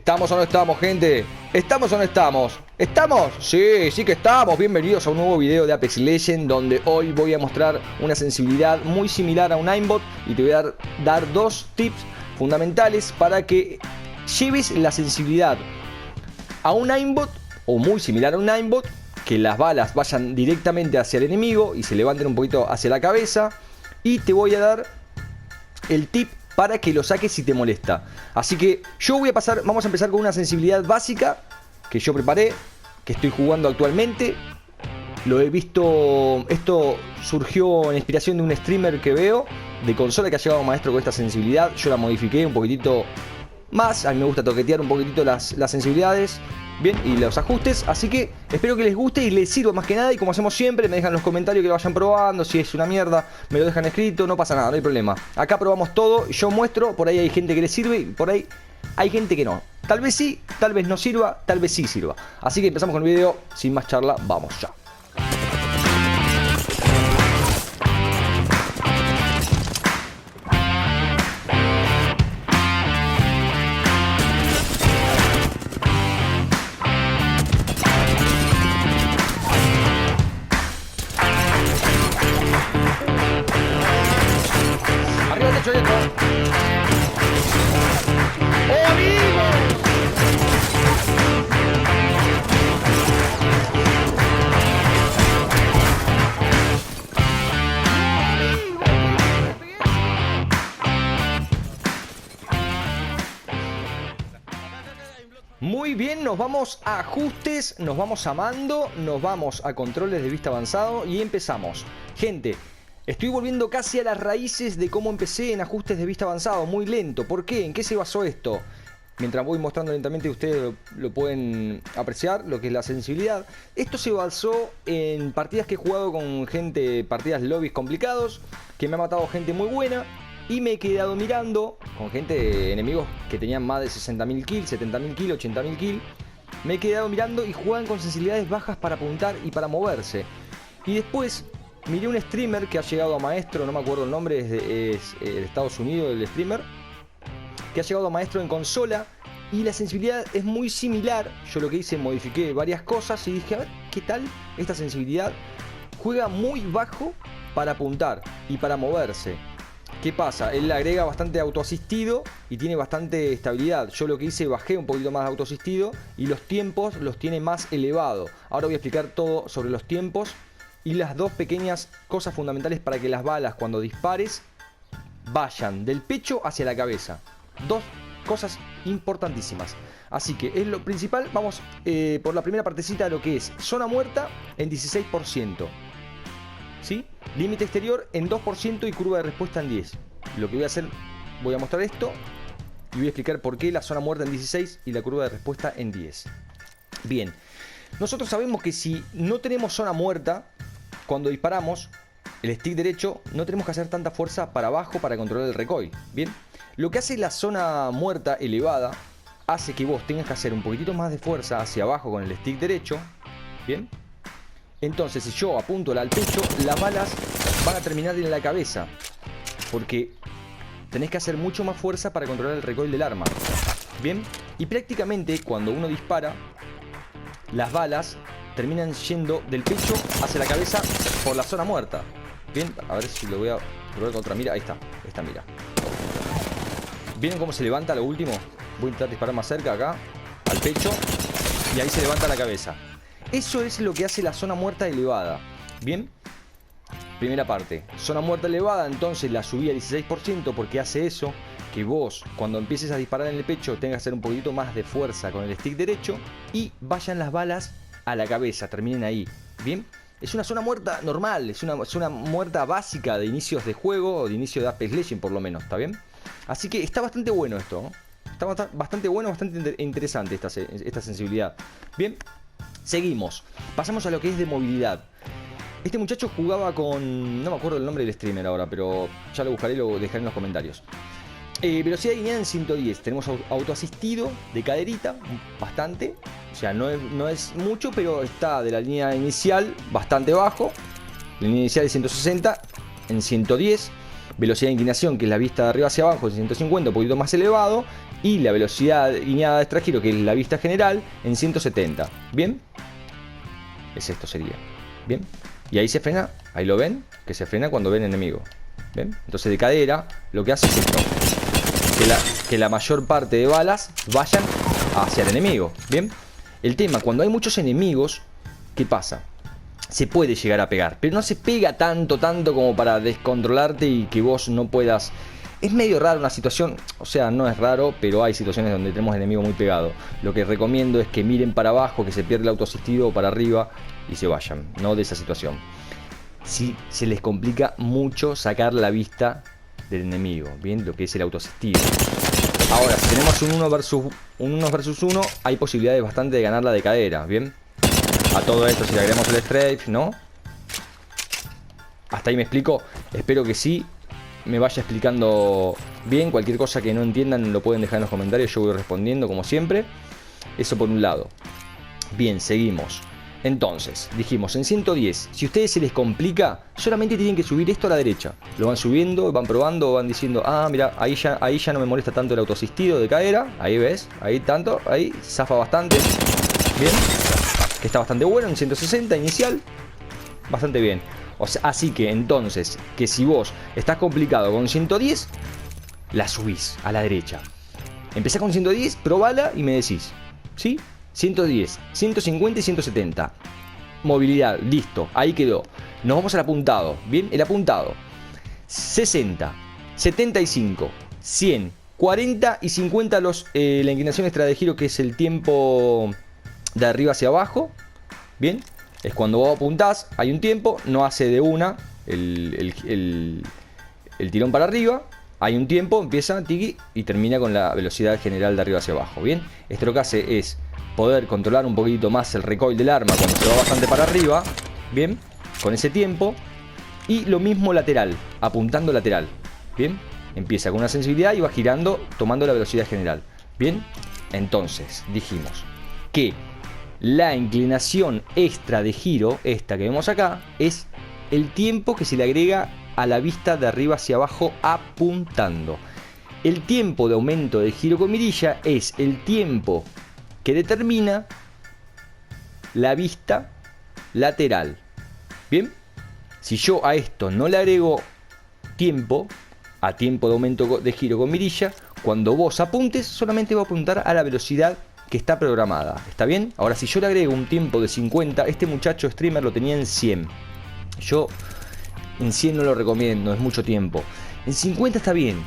¿Estamos o no estamos, gente? ¿Estamos o no estamos? ¿Estamos? Sí, sí que estamos. Bienvenidos a un nuevo video de Apex Legends, donde hoy voy a mostrar una sensibilidad muy similar a un aimbot y te voy a dar dos tips fundamentales para que lleves la sensibilidad a un aimbot o muy similar a un aimbot, que las balas vayan directamente hacia el enemigo y se levanten un poquito hacia la cabeza, y te voy a dar el tip para que lo saques si te molesta. Así que vamos a empezar con una sensibilidad básica que yo preparé, que estoy jugando actualmente. Lo he visto, esto surgió en inspiración de un streamer que veo de consola que ha llegado maestro con esta sensibilidad. Yo la modifiqué un poquitito más, a mí me gusta toquetear un poquitito las sensibilidades, bien, y los ajustes. Así que espero que les guste y les sirva más que nada. Y como hacemos siempre, me dejan en los comentarios que lo vayan probando. Si es una mierda, me lo dejan escrito, no pasa nada, no hay problema. Acá probamos todo, yo muestro, por ahí hay gente que le sirve y por ahí hay gente que no. Tal vez sí, tal vez no sirva, tal vez sí sirva. Así que empezamos con el video, sin más charla, vamos ya. ¡Oh, amigo! Muy bien, nos vamos a ajustes, nos vamos a mando, nos vamos a controles de vista avanzado y empezamos. Gente, estoy volviendo casi a las raíces de cómo empecé en ajustes de vista avanzado, muy lento. ¿Por qué? ¿En qué se basó esto? Mientras voy mostrando lentamente, ustedes lo pueden apreciar, lo que es la sensibilidad. Esto se basó en partidas que he jugado con gente, partidas lobbies complicados, que me ha matado gente muy buena. Y me he quedado mirando con gente, enemigos que tenían más de 60.000 kills, 70.000 kills, 80.000 kills. Me he quedado mirando y juegan con sensibilidades bajas para apuntar y para moverse. Y después miré un streamer que ha llegado a maestro, no me acuerdo el nombre, es de Estados Unidos el streamer, que ha llegado a maestro en consola. Y la sensibilidad es muy similar. Yo lo que hice, modifiqué varias cosas y dije, a ver, ¿qué tal esta sensibilidad? Juega muy bajo para apuntar y para moverse. ¿Qué pasa? Él le agrega bastante autoasistido y tiene bastante estabilidad. Yo lo que hice, bajé un poquito más de autoasistido y los tiempos los tiene más elevado. Ahora voy a explicar todo sobre los tiempos y las dos pequeñas cosas fundamentales para que las balas, cuando dispares, vayan del pecho hacia la cabeza. Dos cosas importantísimas. Así que es lo principal. Vamos por la primera partecita de lo que es zona muerta en 16%. ¿Sí? Límite exterior en 2% y curva de respuesta en 10. Lo que voy a hacer, voy a mostrar esto y voy a explicar por qué la zona muerta en 16 y la curva de respuesta en 10. Bien, nosotros sabemos que si no tenemos zona muerta, cuando disparamos, el stick derecho, no tenemos que hacer tanta fuerza para abajo para controlar el recoil. Bien, lo que hace la zona muerta elevada, hace que vos tengas que hacer un poquitito más de fuerza hacia abajo con el stick derecho. Bien. Entonces, si yo apunto al pecho, las balas van a terminar en la cabeza, porque tenés que hacer mucho más fuerza para controlar el recoil del arma. Bien, y prácticamente cuando uno dispara, las balas terminan yendo del pecho hacia la cabeza por la zona muerta. Bien, a ver si lo voy a probar con otra mira. Ahí está, esta mira. ¿Vieron cómo se levanta lo último? Voy a intentar disparar más cerca acá, al pecho, y ahí se levanta la cabeza. Eso es lo que hace la zona muerta elevada. Bien, primera parte, zona muerta elevada, entonces la subí a 16% porque hace eso, que vos cuando empieces a disparar en el pecho tengas que hacer un poquito más de fuerza con el stick derecho y vayan las balas a la cabeza, terminen ahí. Bien, es una zona muerta normal, es una muerta básica de inicios de juego o de inicio de Apex Legends por lo menos, ¿está bien? Así que está bastante bueno esto, ¿no? Está bastante bueno, bastante interesante esta sensibilidad. Bien. Seguimos, pasamos a lo que es de movilidad. Este muchacho jugaba con... no me acuerdo el nombre del streamer ahora, pero ya lo buscaré y lo dejaré en los comentarios. Velocidad de guiñada en 110. Tenemos autoasistido de caderita, bastante. O sea, no es mucho, pero está de la línea inicial bastante bajo. La línea inicial es 160 en 110. Velocidad de inclinación, que es la vista de arriba hacia abajo, en 150, un poquito más elevado. y la velocidad guiñada de extra giro, que es la vista general, en 170. ¿Bien? Es esto sería. ¿Bien? Y ahí se frena, ahí lo ven, que se frena cuando ven enemigo. ¿Ven? Entonces de cadera lo que hace es esto, que la mayor parte de balas vayan hacia el enemigo. ¿Bien? El tema, cuando hay muchos enemigos, ¿qué pasa? Se puede llegar a pegar, pero no se pega tanto como para descontrolarte y que vos no puedas. Es medio raro una situación, o sea, no es raro, pero hay situaciones donde tenemos enemigo muy pegado. Lo que recomiendo es que miren para abajo, que se pierda el autoasistido, o para arriba y se vayan, no de esa situación. Si se les complica mucho sacar la vista del enemigo, bien, lo que es el autoasistido. Ahora, si tenemos un 1 versus 1, hay posibilidades bastante de ganar la de cadera, bien. A todo esto, si le agregamos el strafe, ¿no? ¿Hasta ahí me explico? Espero que sí me vaya explicando bien. Cualquier cosa que no entiendan lo pueden dejar en los comentarios, yo voy respondiendo como siempre. Eso por un lado. Bien, seguimos. Entonces, dijimos, en 110, si a ustedes se les complica, solamente tienen que subir esto a la derecha. Lo van subiendo, van probando, van diciendo, ah, mira, ahí ya no me molesta tanto el autoasistido de cadera. Ahí ves, ahí tanto, ahí zafa bastante. Bien, que está bastante bueno, en 160 inicial. Bastante bien. O sea, así que entonces, que si vos estás complicado con 110, la subís a la derecha. Empezá con 110, probala y me decís, ¿sí? 110, 150 y 170. Movilidad, listo, ahí quedó. Nos vamos al apuntado, ¿bien? El apuntado. 60, 75, 100, 40 y 50 la inclinación extra de giro, que es el tiempo de arriba hacia abajo. ¿Bien? Es cuando vos apuntás, hay un tiempo, no hace de una el tirón para arriba. Hay un tiempo, empieza tiki y termina con la velocidad general de arriba hacia abajo. ¿Bien? Esto lo que hace es poder controlar un poquito más el recoil del arma cuando se va bastante para arriba. Bien, con ese tiempo. Y lo mismo lateral, apuntando lateral. Bien, empieza con una sensibilidad y va girando, tomando la velocidad general. Bien, entonces dijimos que la inclinación extra de giro, esta que vemos acá, es el tiempo que se le agrega a la vista de arriba hacia abajo apuntando. El tiempo de aumento de giro con mirilla es el tiempo que determina la vista lateral. Bien, si yo a esto no le agrego tiempo, a tiempo de aumento de giro con mirilla, cuando vos apuntes solamente va a apuntar a la velocidad que está programada. ¿Está bien? Ahora, si yo le agrego un tiempo de 50, este muchacho streamer lo tenía en 100. Yo en 100 no lo recomiendo, es mucho tiempo. En 50 está bien.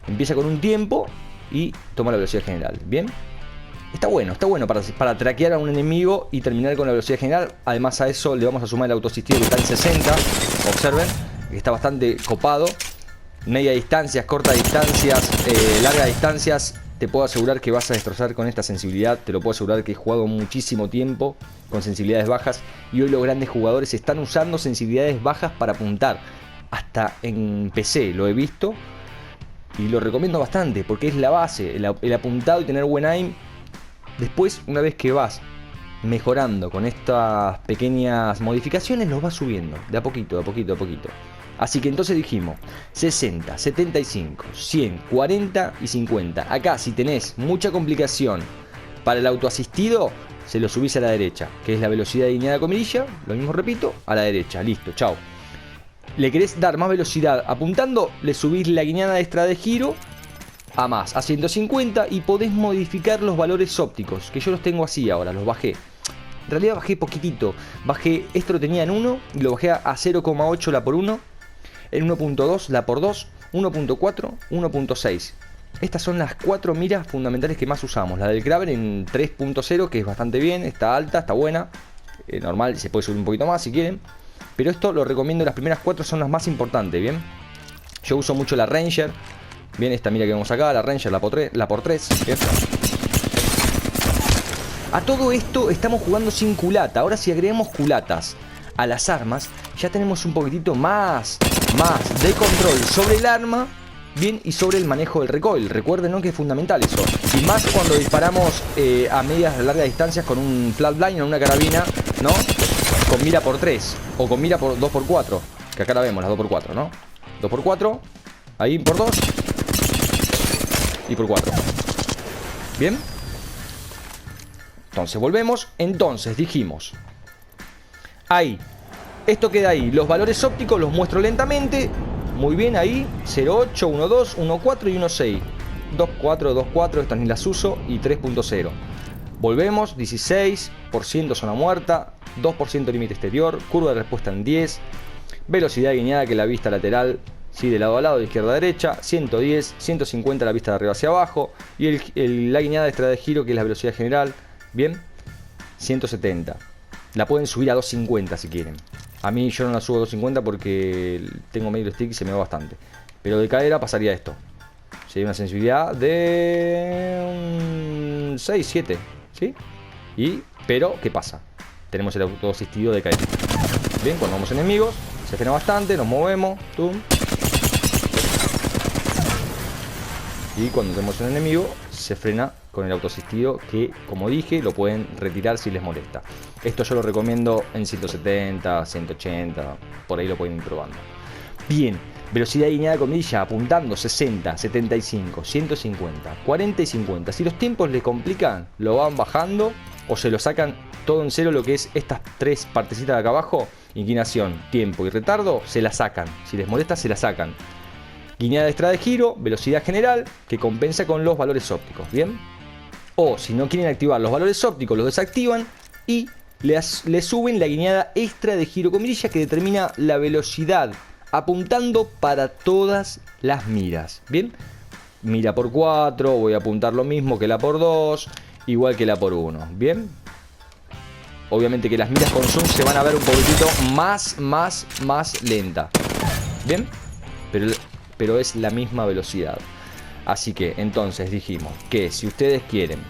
Empieza con un tiempo y toma la velocidad general. ¿Bien? Está bueno para traquear a un enemigo y terminar con la velocidad general. Además a eso le vamos a sumar el autoasistido que está en 60. Observen, que está bastante copado. Media distancias, cortas distancias, largas distancias. Te puedo asegurar que vas a destrozar con esta sensibilidad. Te lo puedo asegurar que he jugado muchísimo tiempo con sensibilidades bajas. Y hoy los grandes jugadores están usando sensibilidades bajas para apuntar. Hasta en PC lo he visto. Y lo recomiendo bastante porque es la base. El apuntado y tener buen aim. Después, una vez que vas mejorando con estas pequeñas modificaciones, los vas subiendo de a poquito, de a poquito, de a poquito. Así que entonces dijimos 60, 75, 100, 40 y 50. Acá si tenés mucha complicación para el autoasistido, se lo subís a la derecha, que es la velocidad de guiñada con mirilla. Lo mismo repito, a la derecha, listo, chao. Le querés dar más velocidad apuntando, le subís la guiñada extra de giro a más, a 150, y podés modificar los valores ópticos, que yo los tengo así ahora, los bajé. En realidad bajé poquitito, esto lo tenía en 1 y lo bajé a 0,8 la por 1, en 1.2 la por 2, 1.4, 1.6. Estas son las 4 miras fundamentales que más usamos. La del Graver en 3.0, que es bastante bien, está alta, está buena, normal, se puede subir un poquito más si quieren, pero esto lo recomiendo, las primeras 4 son las más importantes, ¿bien? Yo uso mucho la Ranger. Bien, esta mira que vemos acá, la Ranger, la por 3. ¿Bien? A todo esto estamos jugando sin culata. Ahora si agregamos culatas a las armas, ya tenemos un poquitito más de control sobre el arma, bien, y sobre el manejo del recoil. Recuerden, ¿no?, que es fundamental eso. Y más cuando disparamos a medias largas distancias con un flatline o una carabina, ¿no? Con mira por 3 o con mira por 2x4, que acá la vemos, las 2x4, ¿no? 2x4, ahí por 2 y por 4. Bien. Entonces volvemos. Entonces dijimos, ahí, esto queda ahí. Los valores ópticos los muestro lentamente. Muy bien, ahí 0.8, 1.2, 1.4 y 1.6. 2.4, 2.4, estas ni las uso. Y 3.0. Volvemos, 16% zona muerta, 2% límite exterior, curva de respuesta en 10, velocidad guiñada, que la vista lateral, sí, de lado a lado, de izquierda a derecha, 110, 150 la vista de arriba hacia abajo, y la guiñada extra de giro, que es la velocidad general, bien, 170. La pueden subir a 250 si quieren. A mí yo no la subo a 250 porque tengo medio stick y se me va bastante. Pero de cadera pasaría esto. Sería una sensibilidad de 6, 7. ¿Sí? Pero, ¿qué pasa? Tenemos el autoasistido de cadera. Bien, cuando vamos enemigos, se frena bastante, nos movemos. ¡Tum! Y cuando tenemos un enemigo, se frena con el autoasistido, que, como dije, lo pueden retirar si les molesta. Esto yo lo recomiendo en 170, 180, por ahí lo pueden ir probando. Bien, velocidad guiñada con mirilla apuntando 60, 75, 150, 40 y 50. Si los tiempos les complican, lo van bajando o se lo sacan todo en cero, lo que es estas tres partecitas de acá abajo. Inclinación, tiempo y retardo, se la sacan. Si les molesta, se la sacan. Guiñada extra de giro, velocidad general, que compensa con los valores ópticos, ¿bien? O si no quieren activar los valores ópticos, los desactivan y le suben la guiñada extra de giro con mirilla, que determina la velocidad apuntando para todas las miras. Bien, mira por 4, voy a apuntar lo mismo que la por 2, igual que la por 1. Bien, obviamente que las miras con zoom se van a ver un poquitito más lenta. Bien, pero es la misma velocidad. Así que entonces dijimos que si ustedes quieren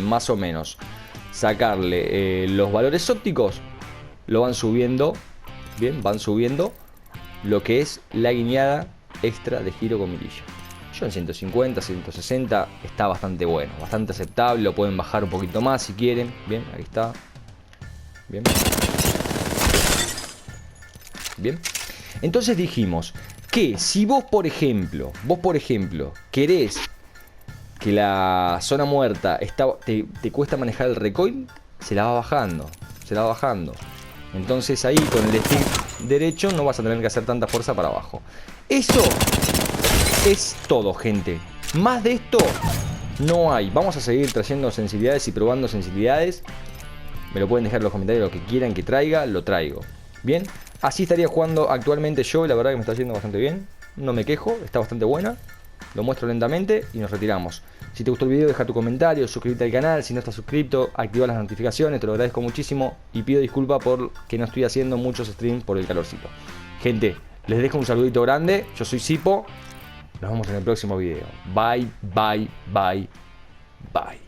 más o menos sacarle los valores ópticos, lo van subiendo. Bien, van subiendo lo que es la guiñada extra de giro con mirilla. Yo en 150, 160 está bastante bueno, bastante aceptable. Lo pueden bajar un poquito más si quieren. Bien, ahí está. Bien. Bien. Entonces dijimos que si vos por ejemplo querés que la zona muerta te cuesta manejar el recoil, se la va bajando. Entonces ahí con el stick derecho no vas a tener que hacer tanta fuerza para abajo. Eso es todo, gente. Más de esto no hay. Vamos a seguir trayendo sensibilidades y probando sensibilidades. Me lo pueden dejar en los comentarios, lo que quieran que traiga, lo traigo. Bien, así estaría jugando actualmente yo. Y la verdad que me está yendo bastante bien. No me quejo, está bastante buena. Lo muestro lentamente y nos retiramos. Si te gustó el video, deja tu comentario, suscríbete al canal. Si no estás suscrito, activa las notificaciones, te lo agradezco muchísimo. Y pido disculpas por que no estoy haciendo muchos streams por el calorcito. Gente, les dejo un saludito grande. Yo soy Sipo. Nos vemos en el próximo video. Bye, bye, bye, bye.